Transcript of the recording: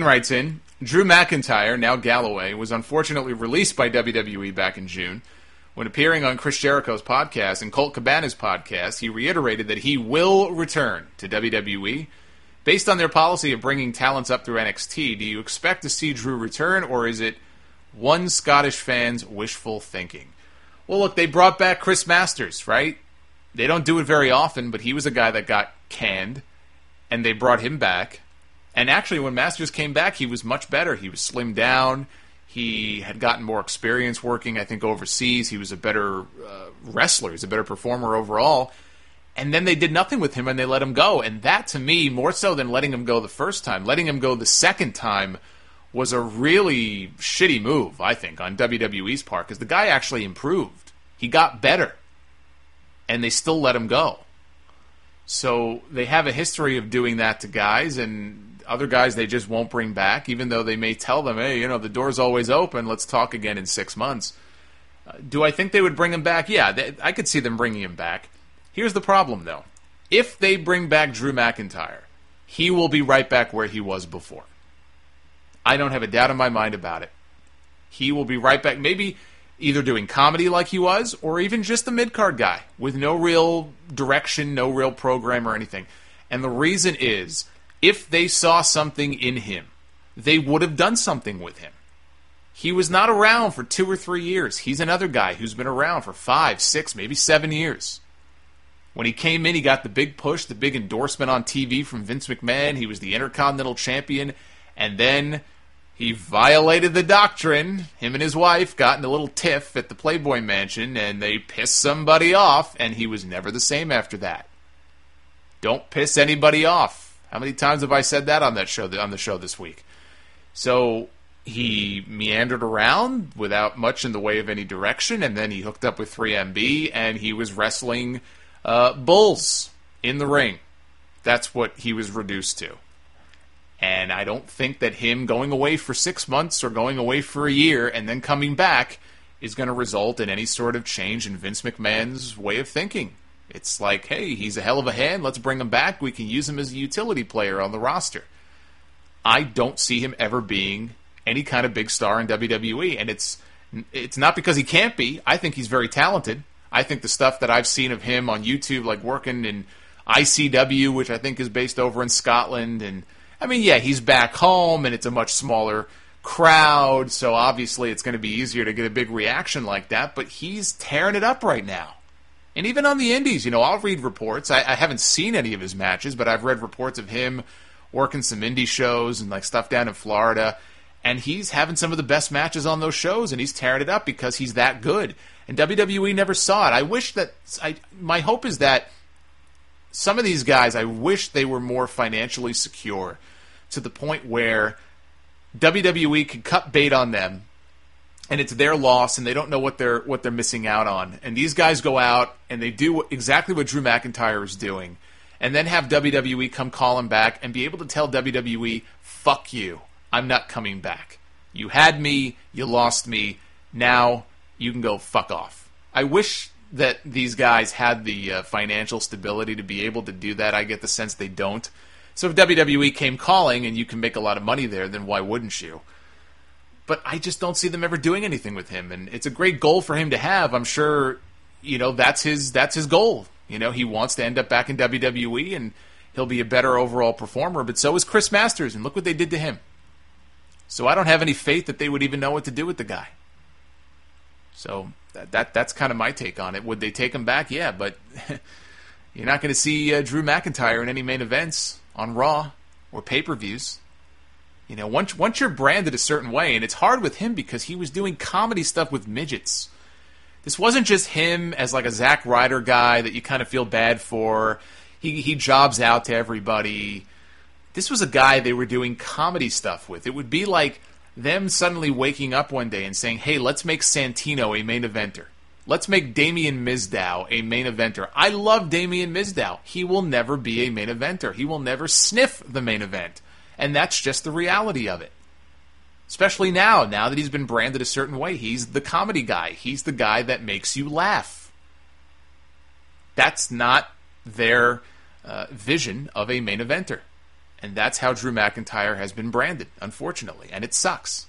Writes in, Drew McIntyre, now Galloway, was unfortunately released by WWE back in June. When appearing on Chris Jericho's podcast and Colt Cabana's podcast, he reiterated that he will return to WWE. Based on their policy of bringing talents up through NXT, do you expect to see Drew return, or is it one Scottish fan's wishful thinking? Well, look, they brought back Chris Masters, right? They don't do it very often, but he was a guy that got canned, and they brought him back. And actually, when Masters came back, he was much better. He was slimmed down. He had gotten more experience working, I think, overseas. He was a better wrestler. He's a better performer overall. And then they did nothing with him, and they let him go. And that, to me, more so than letting him go the first time, letting him go the second time was a really shitty move, I think, on WWE's part, because the guy actually improved. He got better. And they still let him go. So they have a history of doing that to guys, and other guys they just won't bring back, even though they may tell them, hey, the door's always open, let's talk again in 6 months. Do I think they would bring him back? Yeah, I could see them bringing him back. Here's the problem, though. If they bring back Drew McIntyre, he will be right back where he was before. I don't have a doubt in my mind about it. He will be right back, maybe either doing comedy like he was, or even just a mid-card guy with no real direction, no real program or anything. And the reason is, if they saw something in him, they would have done something with him. He was not around for 2 or 3 years. He's another guy who's been around for 5, 6, maybe 7 years. When he came in, he got the big push, the big endorsement on TV from Vince McMahon. He was the Intercontinental Champion. And then he violated the doctrine. Him and his wife got in a little tiff at the Playboy Mansion, and they pissed somebody off, and he was never the same after that. Don't piss anybody off. How many times have I said that on the show this week? So he meandered around without much in the way of any direction, and then he hooked up with 3MB, and he was wrestling bulls in the ring. That's what he was reduced to. And I don't think that him going away for 6 months or going away for a year and then coming back is going to result in any sort of change in Vince McMahon's way of thinking. It's like, hey, he's a hell of a hand. Let's bring him back. We can use him as a utility player on the roster. I don't see him ever being any kind of big star in WWE. And it's not because he can't be. I think he's very talented. I think the stuff that I've seen of him on YouTube, like working in ICW, which I think is based over in Scotland. And, I mean, yeah, he's back home, and it's a much smaller crowd. So, obviously, it's going to be easier to get a big reaction like that. But he's tearing it up right now. And even on the indies, I'll read reports. I haven't seen any of his matches, but I've read reports of him working some indie shows and like stuff down in Florida. And he's having some of the best matches on those shows, and he's tearing it up because he's that good. And WWE never saw it. I wish that... my hope is that some of these guys, I wish they were more financially secure to the point where WWE could cut bait on them, and it's their loss, and they don't know what they're missing out on. And these guys go out, and they do exactly what Drew McIntyre is doing, and then have WWE come call him back and be able to tell WWE, fuck you, I'm not coming back. You had me, you lost me, now you can go fuck off. I wish that these guys had the financial stability to be able to do that. I get the sense they don't. So if WWE came calling and you can make a lot of money there, then why wouldn't you? But I just don't see them ever doing anything with him. And it's a great goal for him to have. I'm sure, that's his goal. He wants to end up back in WWE, and he'll be a better overall performer. But so is Chris Masters, and look what they did to him. So I don't have any faith that they would even know what to do with the guy. So that's kind of my take on it. Would they take him back? Yeah, but you're not going to see Drew McIntyre in any main events on Raw or pay-per-views. Once you're branded a certain way, and it's hard with him because he was doing comedy stuff with midgets. This wasn't just him as like a Zack Ryder guy that you kind of feel bad for. He jobs out to everybody. This was a guy they were doing comedy stuff with. It would be like them suddenly waking up one day and saying, hey, let's make Santino a main eventer. Let's make Damien Mizdow a main eventer. I love Damien Mizdow. He will never be a main eventer. He will never sniff the main event. And that's just the reality of it. Especially now that he's been branded a certain way. He's the comedy guy. He's the guy that makes you laugh. That's not their vision of a main eventer. And that's how Drew McIntyre has been branded, unfortunately, and it sucks.